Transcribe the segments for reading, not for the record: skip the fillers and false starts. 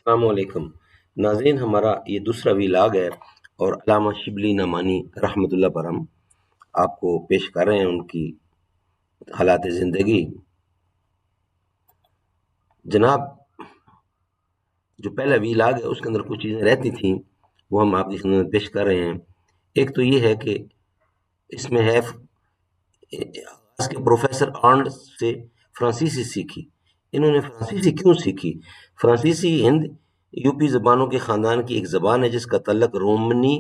السلام علیکم ناظرین، ہمارا یہ دوسرا ویلاگ ہے اور علامہ شبلی نعمانی رحمۃ اللہ پر ہم آپ کو پیش کر رہے ہیں ان کی حالات زندگی. جناب، جو پہلا ویلاگ ہے اس کے اندر کچھ چیزیں رہتی تھیں، وہ ہم آپ کی خدمت میں پیش کر رہے ہیں. ایک تو یہ ہے کہ اس میں ہے آغاز کے پروفیسر آرنڈ سے فرانسیسی سیکھی. انہوں نے فرانسیسی کیوں سیکھی؟ فرانسیسی ہند یوپی زبانوں کے خاندان کی ایک زبان ہے جس کا تعلق رومنی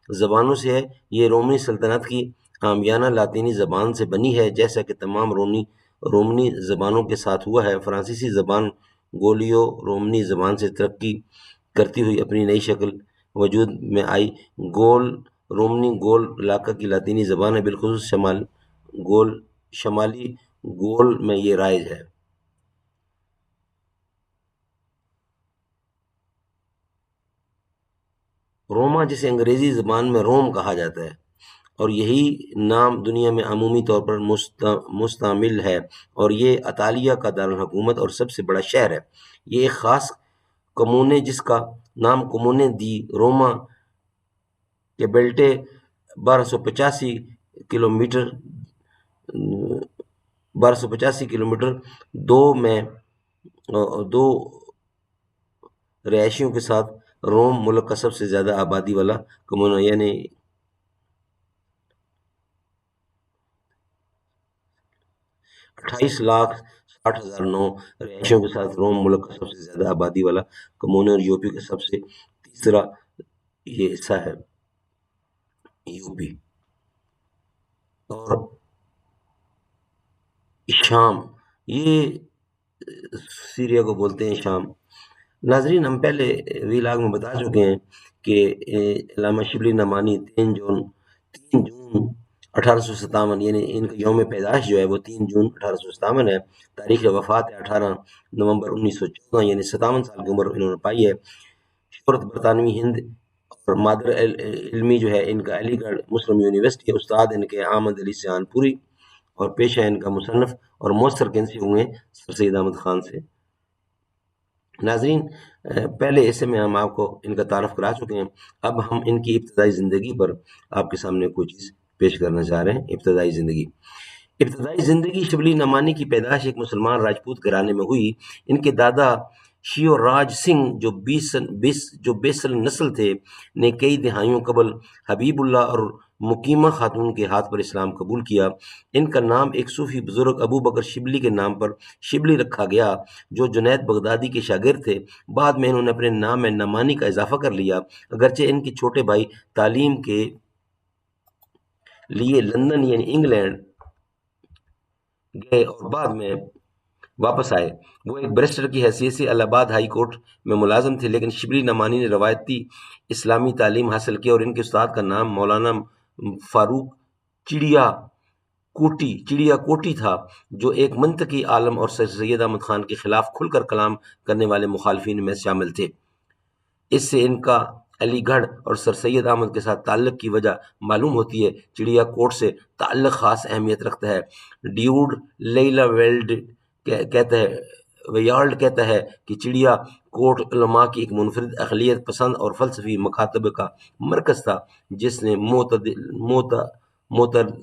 زبانوں سے ہے. یہ رومنی سلطنت کی عامیانہ لاطینی زبان سے بنی ہے، جیسا کہ تمام رومنی زبانوں کے ساتھ ہوا ہے. فرانسیسی زبان گولیو رومنی زبان سے ترقی کرتی ہوئی اپنی نئی شکل وجود میں آئی. گول رومنی گول علاقہ کی لاطینی زبان ہے، بالخصوص شمالی گول میں یہ رائج ہے. روما، جسے انگریزی زبان میں روم کہا جاتا ہے، اور یہی نام دنیا میں عمومی طور پر مستعمل ہے، اور یہ اطالیہ کا دارالحکومت اور سب سے بڑا شہر ہے. یہ ایک خاص کمونے جس کا نام کمونے دی روما کے بیلٹے 1285 کلومیٹر دو رہائشیوں کے ساتھ روم ملک کا سب سے زیادہ آبادی والا کمونہ، یعنی 28,60,009 رہائشیوں کے ساتھ روم ملک کا سب سے زیادہ آبادی والا کمونہ اور یوپی کا سب سے تیسرا یہ حصہ ہے یوپی. اور شام، یہ سیریا کو بولتے ہیں شام. ناظرین، ہم پہلے ویلاگ میں بتا چکے ہیں کہ علامہ شبلی نعمانی 3 جون 1857، یعنی ان کا یوم پیدائش جو ہے وہ 3 جون 1857 ہے. تاریخ وفات ہے 18 نومبر 1914، یعنی 57 سال کی عمر انہوں نے پائی ہے. شہرت برطانوی ہند اور مادر علمی جو ہے ان کا علی گڑھ مسلم یونیورسٹی. استاد ان کے احمد علی سیان پوری، اور پیشہ ان کا مصنف اور مؤثر کینسی ہوئے سر سید احمد خان سے. ناظرین، پہلے ایسے میں ہم آپ کو ان کا تعارف کرا چکے ہیں. اب ہم ان کی ابتدائی زندگی پر آپ کے سامنے کوئی چیز پیش کرنا چاہ رہے ہیں. ابتدائی زندگی شبلی نعمانی کی پیدائش ایک مسلمان راجپوت گھرانے میں ہوئی. ان کے دادا شیو راج سنگھ جو بیسل نسل تھے نے کئی دہائیوں قبل حبیب اللہ اور مکیمہ خاتون کے ہاتھ پر اسلام قبول کیا. ان کا نام ایک صوفی بزرگ ابو بکر شبلی کے نام پر شبلی رکھا گیا، جو جنید بغدادی کے شاگرد تھے. بعد میں انہوں نے اپنے نام میں نعمانی کا اضافہ کر لیا. اگرچہ ان کے چھوٹے بھائی تعلیم کے لیے لندن یعنی انگلینڈ گئے اور بعد میں واپس آئے، وہ ایک بیرسٹر کی حیثیت سے الہ آباد ہائی کورٹ میں ملازم تھے. لیکن شبلی نعمانی نے روایتی اسلامی تعلیم حاصل کی، اور ان کے استاد کا نام مولانا فاروق چڑیا کوٹی تھا، جو ایک منطقی عالم اور سر سید احمد خان کے خلاف کھل کر کلام کرنے والے مخالفین میں شامل تھے. اس سے ان کا علی گڑھ اور سر سید احمد کے ساتھ تعلق کی وجہ معلوم ہوتی ہے. چڑیا کوٹ سے تعلق خاص اہمیت رکھتا ہے. ڈیوڈ لیلا ویالڈ کہتا ہے کہ چڑیا کوٹ علماء کی ایک منفرد اقلیت پسند اور فلسفی مکاتب کا مرکز تھا، جس نے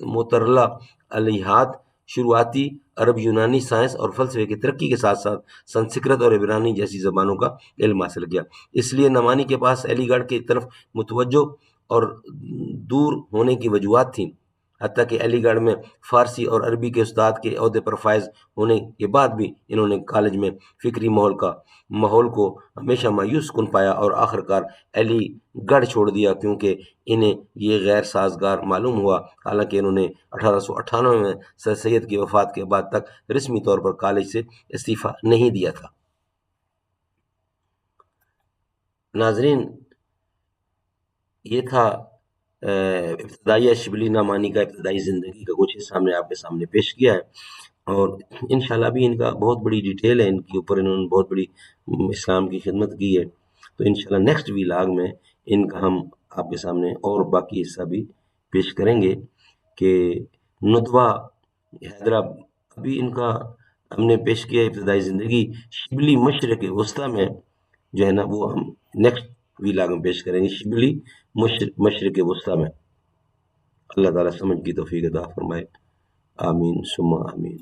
معترلہ الہیات، شروعاتی عرب یونانی سائنس اور فلسفے کی ترقی کے ساتھ ساتھ سنسکرت اور عبرانی جیسی زبانوں کا علم حاصل کیا. اس لیے نعمانی کے پاس علی گڑھ کی طرف متوجہ اور دور ہونے کی وجوہات تھیں. حتیٰ کہ علی گڑھ میں فارسی اور عربی کے استاد کے عہدے پر فائز ہونے کے بعد بھی انہوں نے کالج میں فکری ماحول کو ہمیشہ مایوس کن پایا اور آخرکار علی گڑھ چھوڑ دیا، کیونکہ انہیں یہ غیر سازگار معلوم ہوا. حالانکہ انہوں نے 1898 میں سر سید کی وفات کے بعد تک رسمی طور پر کالج سے استعفیٰ نہیں دیا تھا. ناظرین، یہ تھا ابتدائیہ شبلی نعمانی کا ابتدائی زندگی کا کچھ حصہ ہم نے آپ کے سامنے پیش کیا ہے، اور انشاءاللہ بھی ان کا بہت بڑی ڈیٹیل ہے، ان کے اوپر انہوں نے بہت بڑی اسلام کی خدمت کی ہے. تو انشاءاللہ نیکسٹ ویلاگ میں ان کا ہم آپ کے سامنے اور باقی حصہ بھی پیش کریں گے. کہ ندوہ حیدرآباد، ابھی ان کا ہم نے پیش کیا ابتدائی زندگی. شبلی مشرق وسطی میں جو ہے نا وہ ہم نیکسٹ ویلاگ میں پیش کریں گے، شبلی مشرق وسطیٰ میں۔ اللہ تعالیٰ سمجھ کی توفیق عطا فرمائے، آمین ثم آمین۔